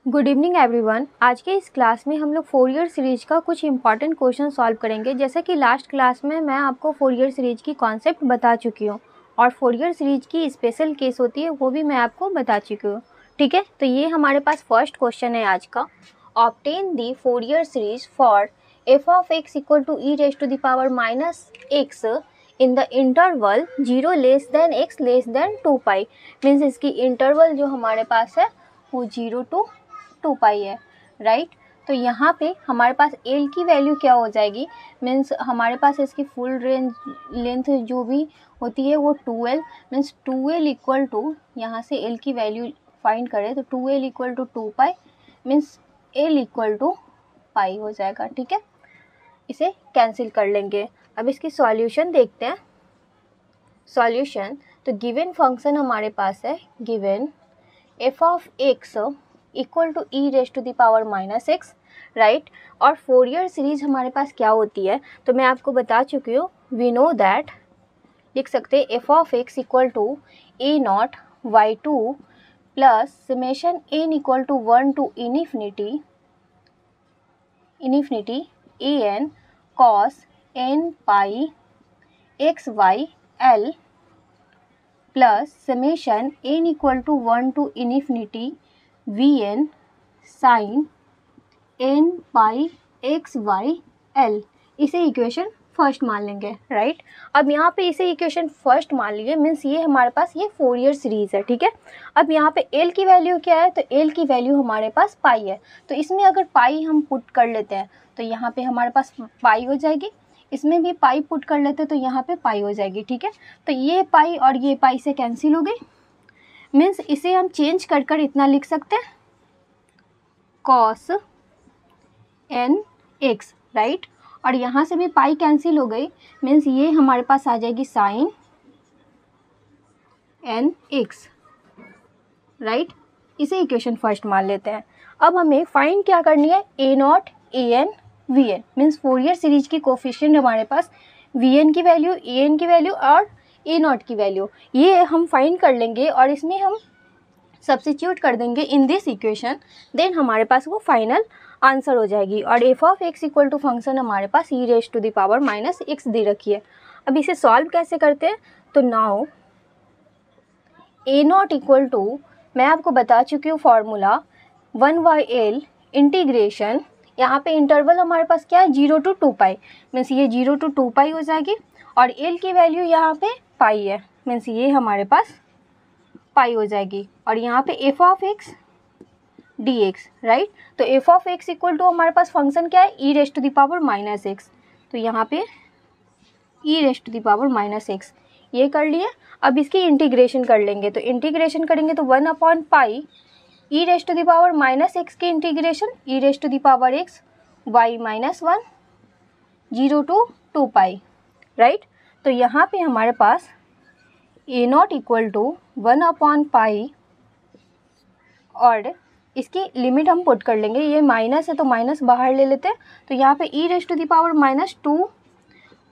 Good evening everyone. आज के इस क्लास में हम लोग फोरियर सीरीज का कुछ इंपॉर्टेंट क्वेश्चन सॉल्व करेंगे। जैसा कि लास्ट क्लास में मैं आपको फोरियर सीरीज की कॉन्सेप्ट बता चुकी हूँ और फोरियर सीरीज की स्पेशल केस होती है वो भी मैं आपको बता चुकी हूँ। ठीक है, तो ये हमारे पास फर्स्ट क्वेश्चन है आज का। Obtain the Fourier series for f of x equal to e raise to the power minus x in the interval 0 less than x less than 2 pi. Means इसकी इंटरवल जो हमारे पास है वो 0 to 2 पाई है, राइट। तो यहाँ पे हमारे पास एल की वैल्यू क्या हो जाएगी, मीन्स हमारे पास इसकी फुल रेंज लेंथ जो भी होती है वो 2l, means 2l equal to, यहाँ से एल की वैल्यू फाइंड करें तो 2l equal to 2 pi, means L equal to pi हो जाएगा। ठीक है, इसे कैंसिल कर लेंगे। अब इसकी सॉल्यूशन देखते हैं। सॉल्यूशन, तो गिवन फंक्शन हमारे पास है, given f of x equal to e raise to the power minus x, right. और फोरियर सीरीज हमारे पास क्या होती है तो मैं आपको बता चुकी हूँ। वी नो दैट, लिख सकते हैं f of x equal to a nought by two plus summation n equal to 1 to infinity a n cos N pi x by L plus summation n equal to 1 to infinity b n sine n pi x by L. इसे equation first मान लेंगे, right. अब यहाँ पे इसे equation first मान लीजिए, means ये हमारे पास ये फोरियर सीरीज है। ठीक है, अब यहाँ पे एल की वैल्यू क्या है, तो एल की वैल्यू हमारे पास पाई है। तो इसमें अगर पाई हम पुट कर लेते हैं तो यहाँ पे हमारे पास पाई हो जाएगी, इसमें भी पाई पुट कर लेते तो यहाँ पे पाई हो जाएगी। ठीक है, तो ये पाई और ये पाई से कैंसिल हो गई, मीन्स इसे हम चेंज कर कर इतना लिख सकते हैं कॉस एन एक्स, राइट। और यहाँ से भी पाई कैंसिल हो गई, मीन्स ये हमारे पास आ जाएगी साइन एन एक्स, राइट। इसे इक्वेशन फर्स्ट मान लेते हैं। अब हमें फाइंड क्या करनी है, A not a N B N, means Fourier series की कोफिशिएंट हमारे पास वी एन की वैल्यू, ए एन की वैल्यू और ए नॉट की वैल्यू, ये हम फाइंड कर लेंगे और इसमें हम सब्स्टिट्यूट कर देंगे इन दिस इक्वेशन। देन हमारे पास वो फाइनल आंसर हो जाएगी। और F of x equal to function हमारे पास E raise to the power minus X दे रखी है। अब इसे सॉल्व कैसे करते हैं, तो now A naught equal to, मैं आपको बता चुकी हूँ फॉर्मूला 1/l इंटीग्रेशन, यहाँ पे इंटरवल हमारे पास क्या है 0 to 2 पाई, मीन्स ये 0 to 2 पाई हो जाएगी और एल की वैल्यू यहाँ पे पाई है, मीन्स ये हमारे पास पाई हो जाएगी। और यहाँ पे F of X D x, right. तो F of x equal to हमारे पास फंक्शन क्या है, E raise to the power minus X, तो यहाँ पे E raise to the power minus X ये कर लिए। अब इसकी इंटीग्रेशन कर लेंगे, तो इंटीग्रेशन करेंगे तो 1/पाई E raise to the power minus X की integration E raise to the power X by minus 1 0 to 2 pi, right. तो यहाँ पे हमारे पास ए नॉट इक्वल टू 1/पाई और इसकी लिमिट हम पुट कर लेंगे, ये माइनस है तो माइनस बाहर ले लेते हैं, तो यहाँ पे E raise to the power minus 2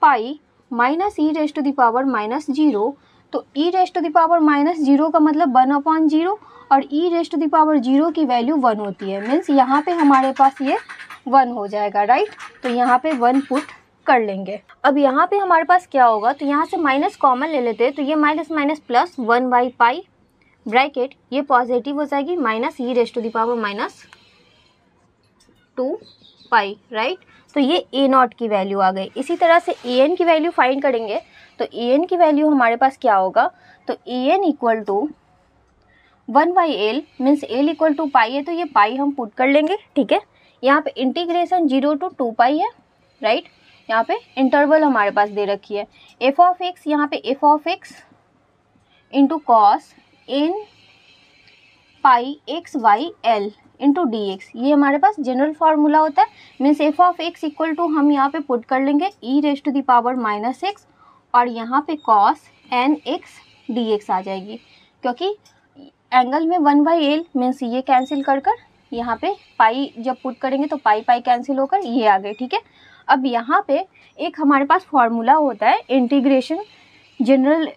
pi minus E raise to the power minus 0, तो E raise to the power minus 0 का मतलब 1/0 और E raise to the power 0 की वैल्यू 1 होती है, मीन्स यहाँ पे हमारे पास ये 1 हो जाएगा, राइट। तो यहाँ पे 1 पुट कर लेंगे। अब यहाँ पे हमारे पास क्या होगा, तो यहाँ से माइनस कॉमन ले लेते हैं, तो ये माइनस माइनस प्लस 1/पाई ब्रैकेट ये पॉजिटिव हो जाएगी minus E raise to the power minus 2 pi, right. तो ये ए नॉट की वैल्यू आ गई। इसी तरह से ए एन की वैल्यू फाइंड करेंगे, तो ए एन की वैल्यू हमारे पास क्या होगा, तो A N equal to 1/l, means L equal to pi है तो ये पाई हम पुट कर लेंगे। ठीक है, यहाँ पे इंटीग्रेशन 0 to 2 पाई है, राइट। यहाँ पे इंटरवल हमारे पास दे रखी है। एफ ऑफ एक्स, यहाँ पे F of X into cos N pi x by L into D X, ये हमारे पास जनरल फार्मूला होता है, means F of x equal to हम यहाँ पे पुट कर लेंगे E raise to the power minus X और यहाँ पे cos N X D X आ जाएगी, क्योंकि एंगल में 1/l, मीन्स ये कैंसिल कर कर यहाँ पे पाई जब पुट करेंगे तो पाई पाई कैंसिल होकर ये आ गए। ठीक है, अब यहाँ पे एक हमारे पास फॉर्मूला होता है इंटीग्रेशन, जनरल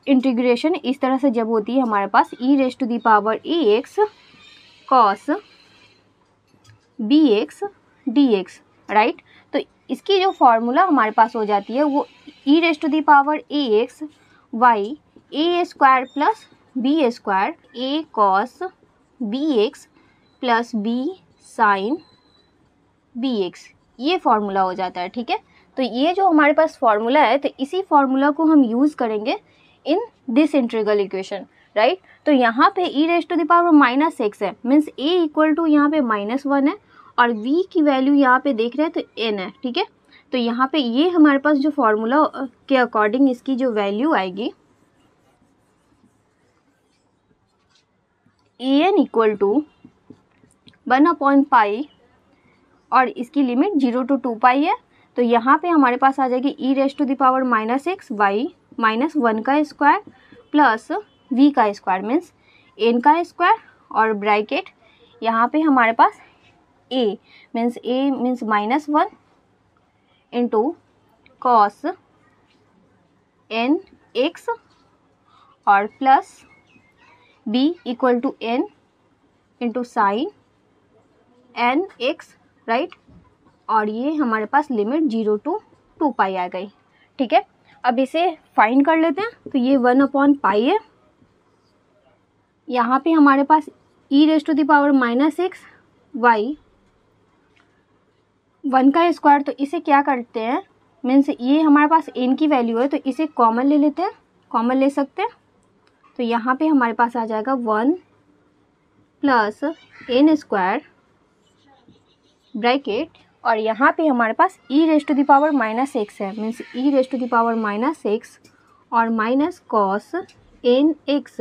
इंटीग्रेशन इस तरह से जब होती है हमारे पास E raise to the power E X cos B X D x, right. तो इसकी जो फॉर्मूला हमारे पास हो जाती है वो E rest to the power A X by A square plus B square A cos B X plus B sine B X, ये formula हो जाता है, ठीक है। तो ये जो हमारे पास फॉर्मूला है, तो इसी फॉर्मूला को हम यूज़ करेंगे in this integral equation, right. तो यहाँ पे E rest to the power minus X है, मीन्स ए इक्वल टू यहाँ पे -1 है और v की वैल्यू यहाँ पे देख रहे हैं तो n है, ठीक है। तो यहाँ पे ये हमारे पास जो फॉर्मूला के अकॉर्डिंग इसकी जो वैल्यू आएगी an इक्वल टू 1/π और इसकी लिमिट 0 to 2π है। तो यहाँ पे हमारे पास आ जाएगी E rest to the power -x by -1 का स्क्वायर प्लस v का स्क्वायर मीन्स n का स्क्वायर और ब्रैकेट यहाँ पे हमारे पास a मीन्स -1 इंटू कॉस nx और plus b equal to n into sine nx, right. और ये हमारे पास लिमिट 0 to 2π आ गई, ठीक है। अब इसे फाइंड कर लेते हैं। तो ये 1/π है, यहाँ पे हमारे पास E rest to the power -x by 1 का स्क्वायर, तो इसे क्या करते हैं, मीन्स ये हमारे पास n की वैल्यू है तो इसे कॉमन ले लेते हैं, कॉमन ले सकते हैं। तो यहाँ पे हमारे पास आ जाएगा 1 प्लस n स्क्वायर ब्रैकेट और यहाँ पे हमारे पास E rest to the power -x है, means E rest to the power -x और minus cos nx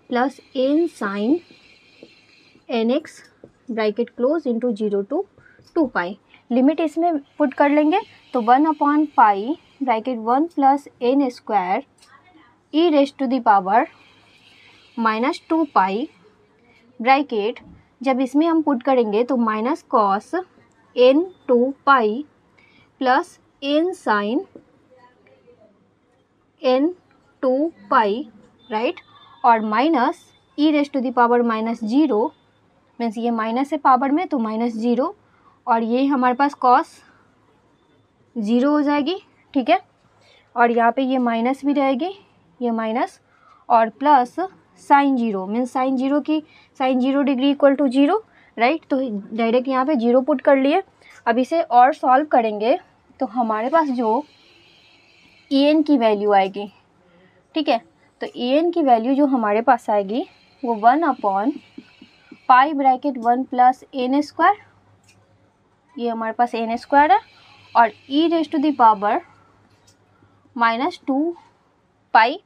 plus n sine nx bracket close into 0 to 2π। Limit इसमें पुट कर लेंगे तो 1/π bracket 1 plus n square E rest to the power -2π bracket, जब इसमें हम put करेंगे तो minus cos n2π plus n sine n2π, right. और minus E rest to the power -0 means ये माइनस है पावर में तो -0 और ये हमारे पास कॉस 0 हो जाएगी, ठीक है। और यहाँ पे ये माइनस भी रहेगी, ये माइनस और plus sine 0 means sine 0 degree equal to 0, right. तो डायरेक्ट यहाँ पे 0 पुट कर लिए। अब इसे और सॉल्व करेंगे तो हमारे पास जो en की वैल्यू आएगी, ठीक है। तो en की वैल्यू जो हमारे पास आएगी वो 1/π ब्रैकेट 1 प्लस n स्क्वायर, ये हमारे पास n स्क्वायर है और E rest to the power -2π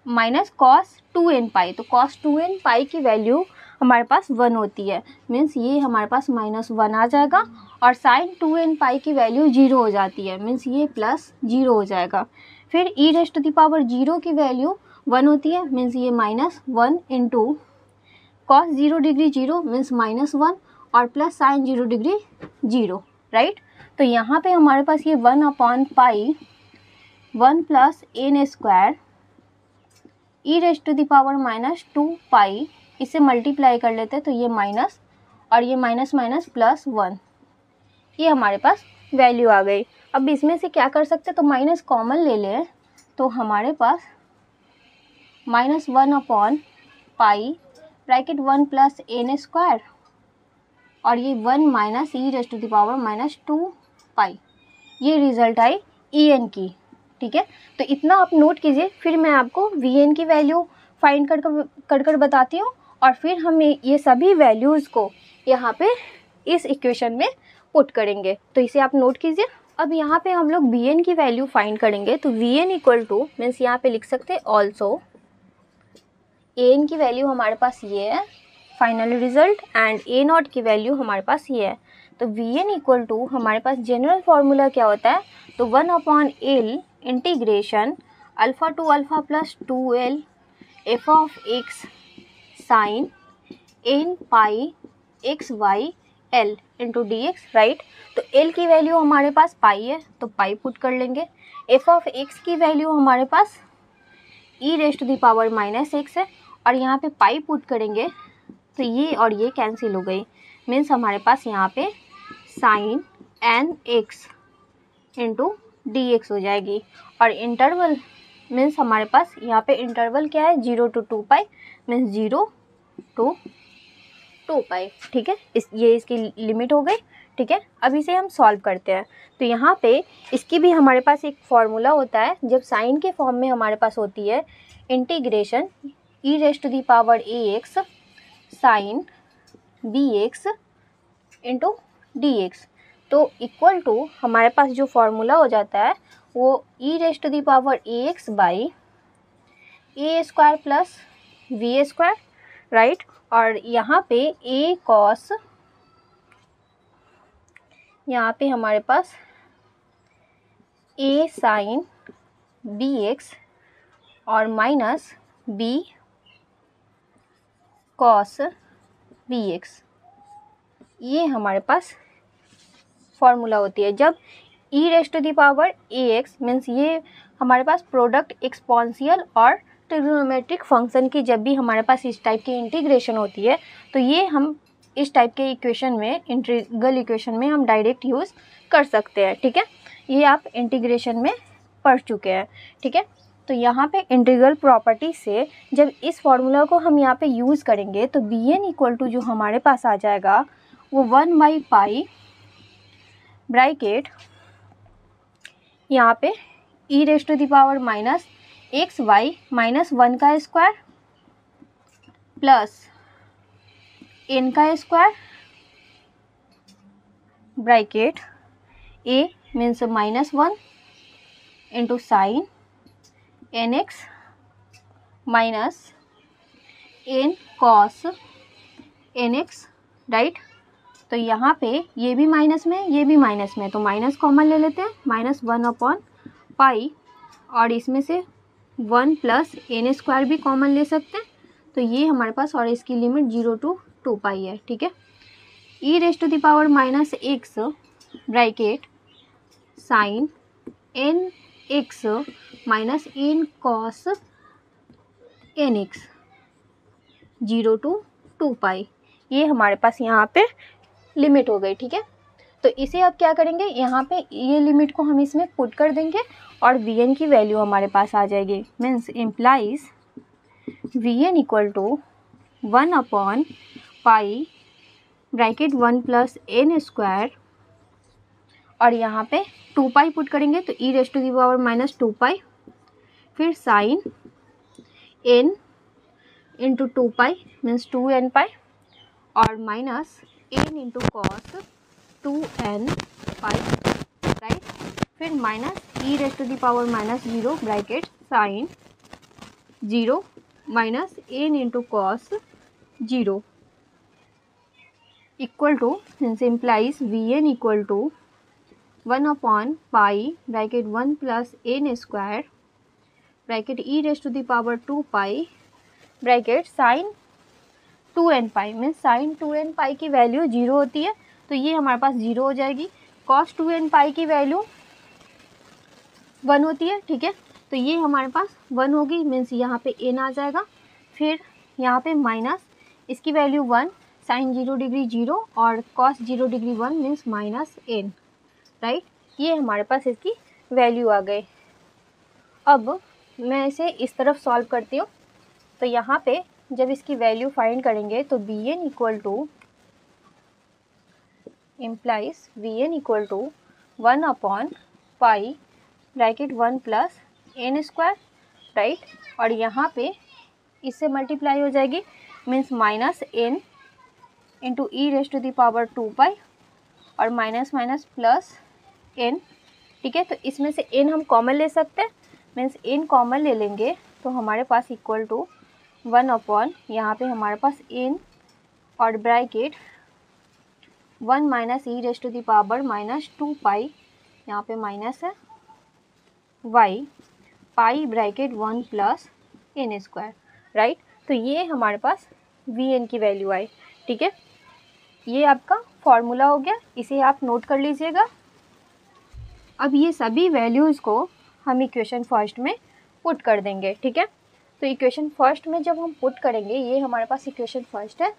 minus cos 2nπ, तो कॉस 2nπ की वैल्यू हमारे पास 1 होती है, मीन्स ये हमारे पास -1 आ जाएगा और साइन 2nπ की वैल्यू 0 हो जाती है, मीन्स ये +0 हो जाएगा। फिर ई रेस्ट टू द पावर 0 की वैल्यू 1 होती है, मीन्स ये -1 इंटू कॉस 0 डिग्री 0 मीन्स -1 और प्लस साइन 0 डिग्री 0, राइट। तो यहाँ पे हमारे पास ये 1/π 1 plus n square E rest to the power -2π, इसे मल्टीप्लाई कर लेते हैं तो ये माइनस और ये माइनस +1, ये हमारे पास वैल्यू आ गई। अब इसमें से क्या कर सकते हैं, तो माइनस कॉमन ले लें तो हमारे पास -1/π ब्रैकेट 1 प्लस n स्क्वायर और ये 1 minus E rest to the power -2π, ये रिजल्ट आई en की, ठीक है। तो इतना आप नोट कीजिए, फिर मैं आपको vn की वैल्यू फाइंड कर बताती हूँ और फिर हम ये सभी वैल्यूज़ को यहाँ पे इस इक्वेशन में पुट करेंगे। तो इसे आप नोट कीजिए। अब यहाँ पे हम लोग vn की वैल्यू फाइंड करेंगे तो vn इक्वल टू मीन्स यहाँ पे लिख सकते हैं ऑल्सो an की वैल्यू हमारे पास ये है फाइनल रिजल्ट एंड a0 की वैल्यू हमारे पास ये है। तो vn इक्वल टू हमारे पास जनरल फार्मूला क्या होता है, तो 1/L integration alpha to alpha plus 2L f of x sine n π x y L into D x, right. तो L की वैल्यू हमारे पास पाई है तो पाई पुट कर लेंगे। f ऑफ x की वैल्यू हमारे पास e raised to the power -x है और यहाँ पे पाई पुट करेंगे तो ये और ये कैंसिल हो गई, मीन्स हमारे पास यहाँ पे sine N x into D x हो जाएगी। और इंटरवल मीन्स हमारे पास यहाँ पे इंटरवल क्या है, 0 to 2 पाई, मीन्स 0 to 2 पाई। ठीक है, ये इसकी लिमिट हो गई। ठीक है, अब इसे हम सॉल्व करते हैं। तो यहाँ पे इसकी भी हमारे पास एक फॉर्मूला होता है, जब साइन के फॉर्म में हमारे पास होती है integration E rest to the power A X sine B X into D X, तो इक्वल टू हमारे पास जो फॉर्मूला हो जाता है वो E rest to the power A X by A square plus B square, right. और यहाँ पे ए कॉस, यहाँ पे हमारे पास ए साइन बी एक्स और minus B cos B X, ये हमारे पास फॉर्मूला होती है। जब ई rest to the power A x means ये हमारे पास प्रोडक्ट एक्सपोनेंशियल और ट्रिग्नोमेट्रिक फंक्शन की जब भी हमारे पास इस टाइप की इंटीग्रेशन होती है, तो ये हम इस टाइप के इक्वेशन में, इंटीग्रल इक्वेशन में हम डायरेक्ट यूज़ कर सकते हैं। ठीक है, ये आप इंटीग्रेशन में पढ़ चुके हैं। ठीक है, तो यहाँ पे इंटीग्रल प्रॉपर्टी से जब इस फॉर्मूला को हम यहाँ पे यूज़ करेंगे तो बी एन इक्वल टू जो हमारे पास आ जाएगा वो 1/पाई ब्रैकेट यहाँ पे E rest to the power minus X by minus 1 का स्क्वायर प्लस एन का square bracket A means -1 into sine N X minus N cos N X, right. तो यहाँ पे ये भी माइनस में, ये भी माइनस में, तो माइनस कॉमन ले लेते हैं, -1/पाई, और इसमें से 1 प्लस एन स्क्वायर भी कॉमन ले सकते हैं। तो ये हमारे पास, और इसकी लिमिट 0 to 2 पाई है। ठीक है, E rest to the power -x bracket sine N X minus N cos N X 0 to 2 pi, ये हमारे पास यहाँ पे लिमिट हो गई। ठीक है, तो इसे अब क्या करेंगे, यहाँ पे ये लिमिट को हम इसमें पुट कर देंगे और वी एन की वैल्यू हमारे पास आ जाएगी, means implies B N equal to 1/पाई ब्रैकेट 1 प्लस एन स्क्वायर, और यहाँ पे 2 पाई पुट करेंगे तो E rest to the power -2 pi, फिर sine N into 2 pi means 2n pi, और minus N into cos 2n pi, right. फिर minus E rest to the power -0 bracket sine 0 minus N into cos 0 equal to, means implies B N equal to 1/पाई bracket 1 plus N square bracket E rest to the power 2 pi bracket sine 2n pi, means sine 2n pi की value 0 होती है, तो ये हमारे पास 0 हो जाएगी। Cos 2n pi की वैल्यू 1 होती है। ठीक है, तो ये हमारे पास 1 होगी, मीन्स यहाँ पे n आ जाएगा। फिर यहाँ पे माइनस इसकी वैल्यू 1, साइन 0 डिग्री 0 और cos 0 degree 1 means -n, right. ये हमारे पास इसकी वैल्यू आ गई। अब मैं इसे इस तरफ सॉल्व करती हूँ। तो यहाँ पे जब इसकी वैल्यू फाइंड करेंगे तो B N equal to implies B N equal to 1/पाई bracket 1 plus N square, right. और यहाँ पे इससे मल्टीप्लाई हो जाएगी, means -n into E rest to the power 2 pi और माइनस माइनस प्लस n। ठीक है, तो इसमें से n हम कॉमन ले सकते हैं, मीन्स n कॉमन ले लेंगे तो हमारे पास इक्वल टू 1/, यहाँ पे हमारे पास n और bracket 1 minus E rest to the power -2 pi, यहाँ पे माइनस है y pi bracket 1 plus N square, right. तो ये हमारे पास वी एन की वैल्यू आई। ठीक है, ये आपका फॉर्मूला हो गया, इसे आप नोट कर लीजिएगा। अब ये सभी वैल्यूज़ को हम इक्वेशन फर्स्ट में पुट कर देंगे। ठीक है, तो इक्वेशन फर्स्ट में जब हम पुट करेंगे, ये हमारे पास इक्वेशन फर्स्ट है,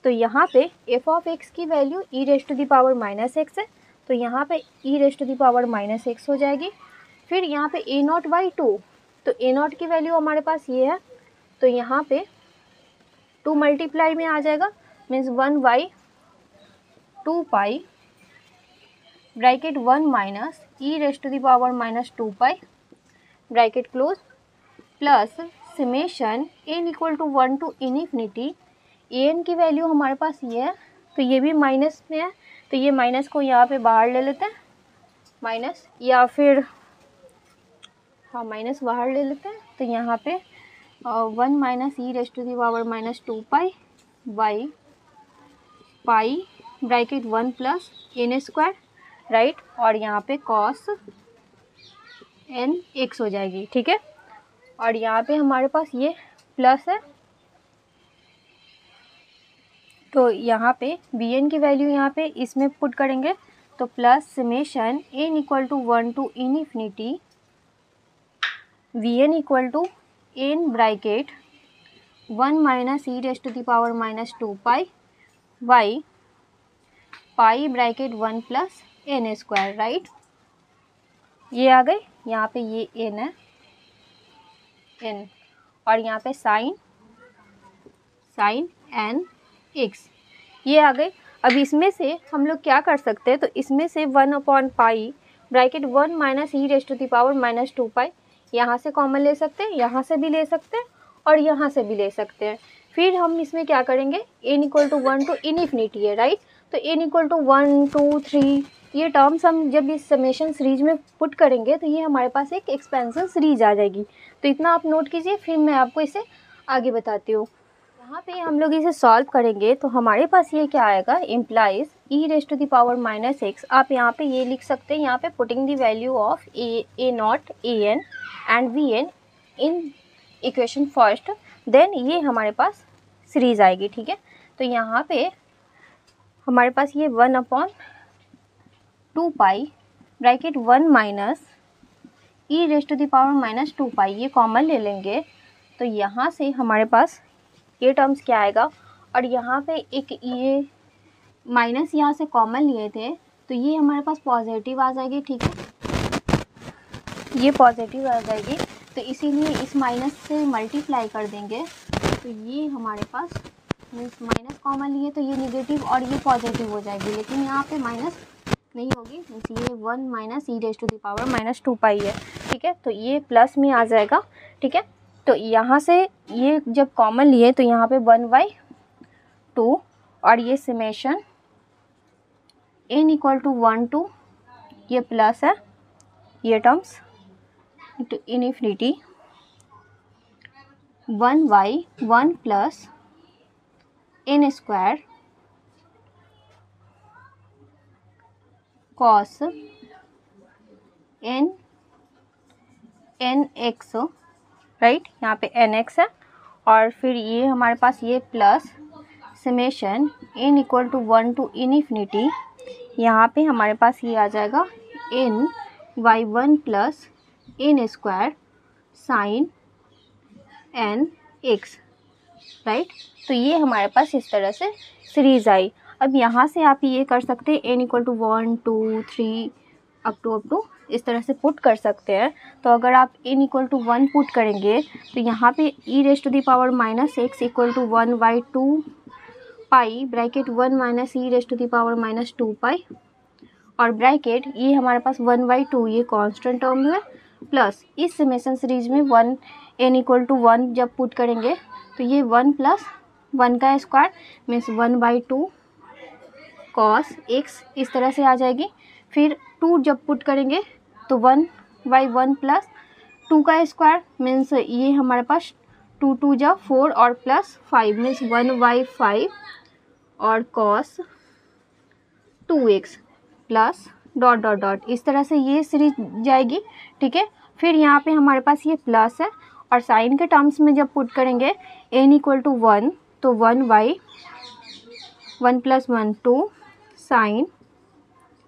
तो यहाँ पे एफ ऑफ एक्स की value E rest to the power minus X है, तो यहाँ पे E rest to the power minus X हो जाएगी। फिर यहाँ पे ए नॉट बाई टू, तो ए नॉट की वैल्यू हमारे पास ये है, तो यहाँ पे 2 मल्टीप्लाई में आ जाएगा, means 1 by 2 pi bracket 1 minus E rest to the power minus 2 pi bracket close plus summation n equal to 1 to infinity. A N की वैल्यू हमारे पास ये है, तो ये भी माइनस में है, तो ये माइनस को यहाँ पे बाहर ले लेते हैं, माइनस, या फिर हाँ माइनस बाहर ले लेते हैं, तो यहाँ पे 1 minus E rest to the power minus 2 pi by pi bracket 1 plus N square, right, और यहाँ पे कॉस एन एक्स हो जाएगी, ठीक है। और यहाँ पे हमारे पास ये प्लस है, तो यहाँ पे बी एन की वैल्यू यहाँ पे इसमें पुट करेंगे, तो plus summation n equal to 1 to infinity b N equal to n bracket 1 minus E rest to the power minus 2 pi by pi bracket 1 plus N square, right. ये आ गए, यहाँ पे ये एन है, एन, और यहाँ पे साइन एन एक्स, ये आ गए। अब इसमें से हम लोग क्या कर सकते हैं, तो इसमें से 1 upon pi bracket 1 minus E rest to the power minus 2 pi, यहाँ से कॉमन ले सकते हैं, यहाँ से भी ले सकते हैं और यहाँ से भी ले सकते हैं। फिर हम इसमें क्या करेंगे, n equal to 1 to infinity है, राइट, तो एन इक्वल टू 1 2 3 ये टर्म्स हम जब इस समेशन सीरीज में पुट करेंगे तो ये हमारे पास एक एक्सपेंशन सीरीज आ जाएगी। तो इतना आप नोट कीजिए, फिर मैं आपको इसे आगे बताती हूँ। यहाँ पे हम लोग इसे सॉल्व करेंगे तो हमारे पास ये क्या आएगा, implies e rest to the power minus x. आप यहाँ पे ये लिख सकते हैं, यहाँ पे putting the value of a not a n and b n in equation first, then ये हमारे पास सीरीज आएगी, ठीक है। तो यहाँ पे हमारे पास ये 1 upon 2 pi bracket 1 minus E rest to the power minus 2 pi, ये कॉमन ले लेंगे, तो यहाँ से हमारे पास ये टर्म्स क्या आएगा, और यहाँ पे एक ये माइनस यहाँ से कॉमन लिए थे, तो ये हमारे पास पॉजिटिव आ जाएगी, ठीक है, ये पॉजिटिव आ जाएगी, तो इसीलिए इस माइनस से मल्टीप्लाई कर देंगे, तो ये हमारे पास मीन्स माइनस कॉमन लिए तो ये नेगेटिव और ये पॉजिटिव हो जाएगी, लेकिन यहाँ पे माइनस नहीं होगी, मीन्स ये 1 minus E rest to the power minus 2 pi है, ठीक है, तो ये प्लस में आ जाएगा, ठीक है। तो यहाँ से ये जब कॉमन लिए तो यहाँ पे 1/2 और ये summation n equal to 1 to ये प्लस है, ये टर्म्स तो infinity 1/1 plus n square cos n x, right, यहाँ पे nx है, और फिर ये हमारे पास ये plus summation n equal to 1 to infinity, यहाँ पे हमारे पास ये आ जाएगा n/1 plus n square sine n x, right. तो ये हमारे पास इस तरह से सीरीज आई। अब यहाँ से आप ये कर सकते हैं n equal to 1 2 3 up to इस तरह से पुट कर सकते हैं। तो अगर आप n इक्वल टू 1 पुट करेंगे तो यहाँ पे E rest to the power minus X equal to 1/2 pi bracket 1 minus E rest to the power minus 2 pi, और ब्रैकेट ये हमारे पास 1/2 ये कांस्टेंट टर्म है, प्लस इस समेशन सीरीज में 1 n इक्वल टू 1 जब पुट करेंगे तो ये 1 प्लस 1 का स्क्वायर मीन्स 1/2 कॉस एक्स इस तरह से आ जाएगी। फिर 2 जब पुट करेंगे तो 1/1 प्लस 2 का स्क्वायर मीन्स ये हमारे पास 2 2 जा 4 और प्लस 5 मीन्स 1/5 और cos 2x plus dot dot dot इस तरह से ये सीरीज जाएगी, ठीक है। फिर यहाँ पे हमारे पास ये प्लस है, और साइन के टर्म्स में जब पुट करेंगे n इक्वल टू 1 तो 1/1 प्लस 1 2 साइन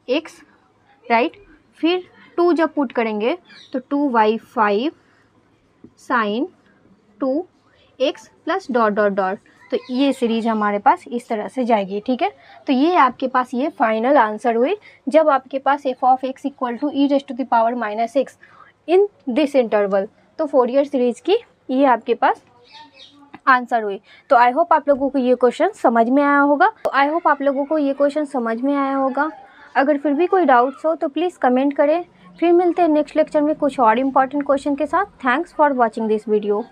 x, राइट। फिर 2 जब पुट करेंगे तो 2/5 sine 2x plus dot dot dot, तो ये सीरीज हमारे पास इस तरह से जाएगी, ठीक है। तो ये आपके पास ये फाइनल आंसर हुई जब आपके पास f of x equal to e raise to the power minus x in this interval. तो फोरियर सीरीज की ये आपके पास आंसर हुई। तो आई होप आप लोगों को ये क्वेश्चन समझ में आया होगा। अगर फिर भी कोई डाउट्स हो तो प्लीज़ कमेंट करें। फिर मिलते हैं नेक्स्ट लेक्चर में कुछ और इम्पॉर्टेंट क्वेश्चन के साथ। Thanks for watching this video.